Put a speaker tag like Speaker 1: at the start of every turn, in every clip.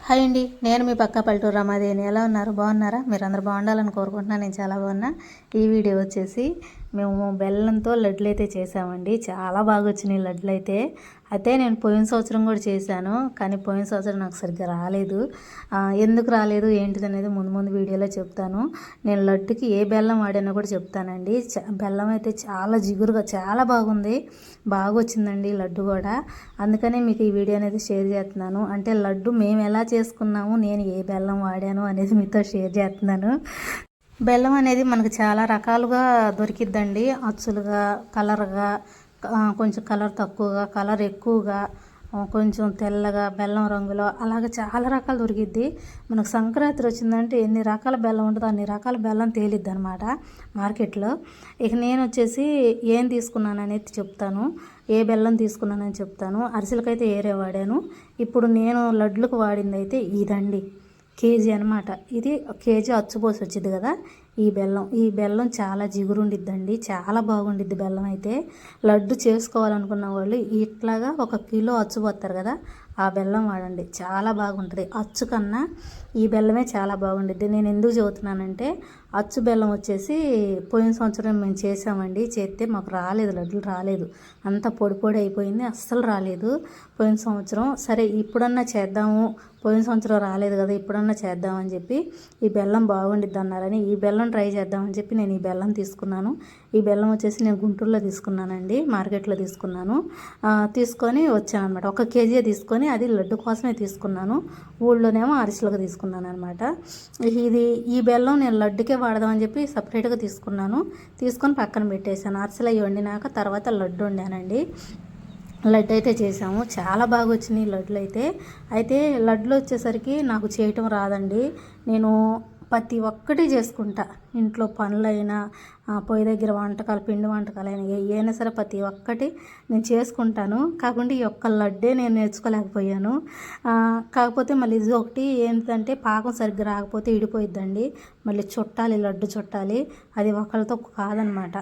Speaker 1: Hi అండి, నేను మీ పక్క పల్లెటూరు రమాదేవిని. ఎలా ఉన్నారు? బాగున్నారా? మీరందరూ బాగుండాలని కోరుకుంటున్నాను. నేను చాలా బాగున్నా. ఈ వీడియో వచ్చేసి మేము బెల్లంతో లడ్లు అయితే చేసామండి. చాలా బాగా వచ్చినాయి లడ్లు అయితే. నేను పోయిన సంవత్సరం కూడా చేశాను, కానీ పోయిన సంవత్సరం నాకు సరిగ్గా రాలేదు. ఎందుకు రాలేదు ఏంటిది అనేది ముందు వీడియోలో చెప్తాను. నేను లడ్డుకి ఏ బెల్లం వాడానో కూడా చెప్తానండి. బెల్లం అయితే చాలా జిగురుగా చాలా బాగుంది, బాగా వచ్చిందండి లడ్డు కూడా. అందుకనే మీకు ఈ వీడియో అనేది షేర్ చేస్తున్నాను. అంటే లడ్డు మేము ఎలా చేసుకున్నాము, నేను ఏ బెల్లం వాడాను అనేది మీతో షేర్ చేస్తున్నాను. బెల్లం అనేది మనకు చాలా రకాలుగా దొరికిద్దండి. అచ్చులుగా, కలర్గా, కొంచెం కలర్ తక్కువగా, కలర్ ఎక్కువగా, కొంచెం తెల్లగా, బెల్లం రంగులో, అలాగే చాలా రకాలు దొరికిద్ది. మనకు సంక్రాంతి వచ్చిందంటే ఎన్ని రకాల బెల్లం ఉంటుందో అన్ని రకాల బెల్లం తేలిద్ది అనమాట మార్కెట్లో. ఇక నేను వచ్చేసి ఏం తీసుకున్నాను అనేది చెప్తాను, ఏ బెల్లం తీసుకున్నానని చెప్తాను. అరిసెలకైతే ఏరే వాడాను. ఇప్పుడు నేను లడ్లకు వాడింది అయితే ఇదండి, కేజీ అనమాట. ఇది కేజీ అచ్చుపోసి వచ్చింది కదా ఈ బెల్లం చాలా జిగురుండిద్దండి, చాలా బాగుండిద్ది బెల్లం అయితే. లడ్డు చేసుకోవాలనుకున్న వాళ్ళు ఇట్లాగా 1 కిలో అచ్చుపోతారు కదా, ఆ బెల్లం వాడండి, చాలా బాగుంటుంది. అచ్చు కన్నా ఈ బెల్లమే చాలా బాగుండిద్ది. నేను ఎందుకు చెబుతున్నానంటే, అచ్చు బెల్లం వచ్చేసి పోయిన సంవత్సరం మేము చేసామండి. చేస్తే మాకు రాలేదు, లడ్డులు రాలేదు, అంతా పొడి అయిపోయింది, అస్సలు రాలేదు పోయిన సంవత్సరం. సరే ఇప్పుడన్నా చేద్దాము, పోయిన సంవత్సరం రాలేదు కదా, ఇప్పుడన్నా చేద్దామని చెప్పి ఈ బెల్లం బాగుండిద్ది అన్నారని ఈ బెల్లం ట్రై చేద్దామని చెప్పి నేను ఈ బెల్లం తీసుకున్నాను. ఈ బెల్లం వచ్చేసి నేను గుంటూరులో తీసుకున్నానండి, మార్కెట్లో తీసుకున్నాను. తీసుకొని వచ్చాను అనమాట. 1 కేజీ తీసుకొని, అది లడ్డు కోసమే తీసుకున్నాను. ఊళ్ళోనేమో అరిసెలకు తీసుకున్నాను అనమాట. ఈ బెల్లం నేను లడ్డుకే వాడదామని చెప్పి సపరేట్గా తీసుకొని పక్కన పెట్టేశాను. అరిసెలు అవి వండినాక తర్వాత లడ్డు వండానండి. లడ్డు అయితే చేసాము, చాలా బాగా వచ్చినాయి లడ్లు అయితే లడ్లు వచ్చేసరికి నాకు చేయటం రాదండి. నేను ప్రతి ఒక్కటి చేసుకుంటా, ఇంట్లో పనులైనా, పొయ్యి దగ్గర వంటకాలు, పిండి వంటకాలైనా ఏవైనా సరే ప్రతి ఒక్కటి నేను చేసుకుంటాను. కాకుండా ఈ ఒక్క లడ్డే నేను నేర్చుకోలేకపోయాను. కాకపోతే మళ్ళీ ఇది ఒకటి ఏంటంటే, పాకం సరిగ్గా రాకపోతే ఇడిపోయిద్దండి. మళ్ళీ చుట్టాలి, లడ్డు చుట్టాలి, అది ఒకళ్ళతో కాదనమాట.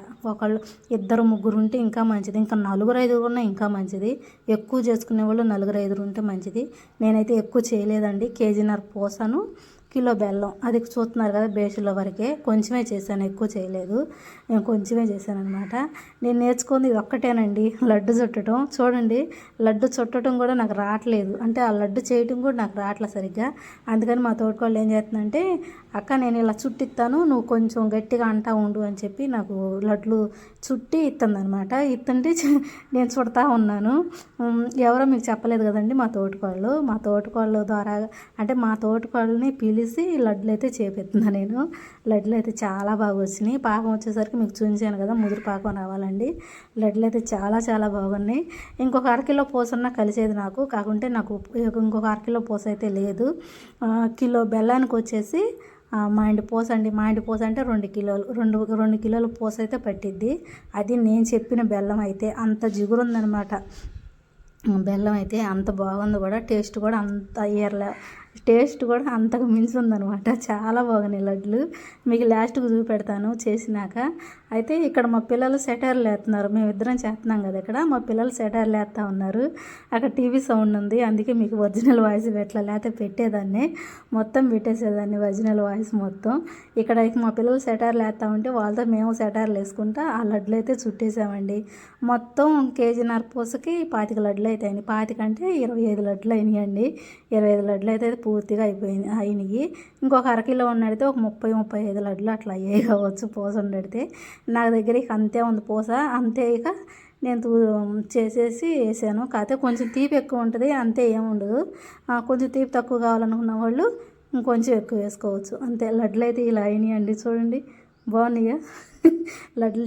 Speaker 1: ఇద్దరు ముగ్గురు ఉంటే ఇంకా మంచిది, ఇంకా 4-5 ఉన్నా ఇంకా మంచిది. ఎక్కువ చేసుకునే వాళ్ళు 4-5 ఉంటే మంచిది. నేనైతే ఎక్కువ చేయలేదండి, కేజీన్నర పోసాను, కిలో బెల్లం, అది చూస్తున్నారు కదా బేషన్లో వరకే, కొంచెమే చేశాను, ఎక్కువ చేయలేదు. నేను కొంచెమే చేశాను అనమాట. నేను నేర్చుకుంది ఇది ఒక్కటేనండి, లడ్డు చుట్టడం. చూడండి, లడ్డు చుట్టడం కూడా నాకు రావట్లేదు, అంటే ఆ లడ్డు చేయటం కూడా నాకు రావట్లేదు సరిగ్గా. అందుకని మా తోటికోళ్ళు ఏం చేస్తుందంటే, అక్క నేను ఇలా చుట్టిస్తాను, నువ్వు కొంచెం గట్టిగా అంటా ఉండు అని చెప్పి నాకు లడ్లు చుట్టి ఇస్తుందనమాట. ఇస్తుంటే నేను చుడతా ఉన్నాను. ఎవరో మీకు చెప్పలేదు కదండి, మా తోటికోళ్ళ ద్వారా, అంటే మా తోటికోళ్ళని పిలిచి లడ్లు అయితే చేపిస్తున్నా నేను. లడ్లు అయితే చాలా బాగా వచ్చినాయి. పాకం వచ్చేసరికి మీకు చూపించాను కదా, ముదురు పాకం రావాలండి. లడ్లు అయితే చాలా చాలా బాగున్నాయి. ఇంకొక 1/2 కిలో పోసన్నా కలిసేది నాకు, కాకుంటే నాకు ఇంకొక 1/2 కిలో పోస అయితే లేదు. కిలో బెల్లానికి వచ్చేసి మాండి పోస అంటే 2 కిలోలు, 2 కిలోల పోస అయితే పట్టిద్ది. అది నేను చెప్పిన బెల్లం అయితే అంత జిగురుందనమాట. బెల్లం అయితే అంత బాగుంది కూడా, టేస్ట్ కూడా అంతకు మించి ఉందనమాట. చాలా బాగున్నాయి లడ్లు. మీకు లాస్ట్కి చూపెడతాను చేసినాక. అయితే ఇక్కడ మా పిల్లలు సెటైర్లు వేస్తున్నారు, మేమిద్దరం చేస్తున్నాం కదా ఇక్కడ, మా పిల్లలు సెటైర్లు వేస్తూ ఉన్నారు. అక్కడ టీవీ సౌండ్ ఉంది, అందుకే మీకు ఒరిజినల్ వాయిస్ లేకపోతే పెట్టేదాన్ని, మొత్తం పెట్టేసేదాన్ని ఒరిజినల్ వాయిస్ మొత్తం. ఇక్కడ మా పిల్లలు సెటైర్లు వేస్తూ ఉంటే వాళ్ళతో మేము సెటైర్లు వేసుకుంటా ఆ లడ్లు అయితే చుట్టేసామండి. మొత్తం కేజీన్నర పూసకి 25 లడ్లు అయితే అయినాయి. 25 అంటే 25 లడ్లు అయినాయండి. 25 లడ్లు అయితే పూర్తిగా అయినాయి. ఇంకొక 1/2 కిలో ఉన్నడితే ఒక 30-35 లడ్లు అట్లా అయ్యాయి కావచ్చు పూస ఉండడితే. నాకు దగ్గర ఇక అంతే ఉంది పూస, అంతే. ఇక నేను చేసేసి వేసాను. కాకపోతే కొంచెం తీపి ఎక్కువ ఉంటుంది, అంతే, ఏముండదు. కొంచెం తీపి తక్కువ కావాలనుకున్న వాళ్ళు ఇంకొంచెం ఎక్కువ వేసుకోవచ్చు, అంతే. లడ్లు అయితే ఇలా అయినాయండి, చూడండి బాగున్నాయా లడ్లు.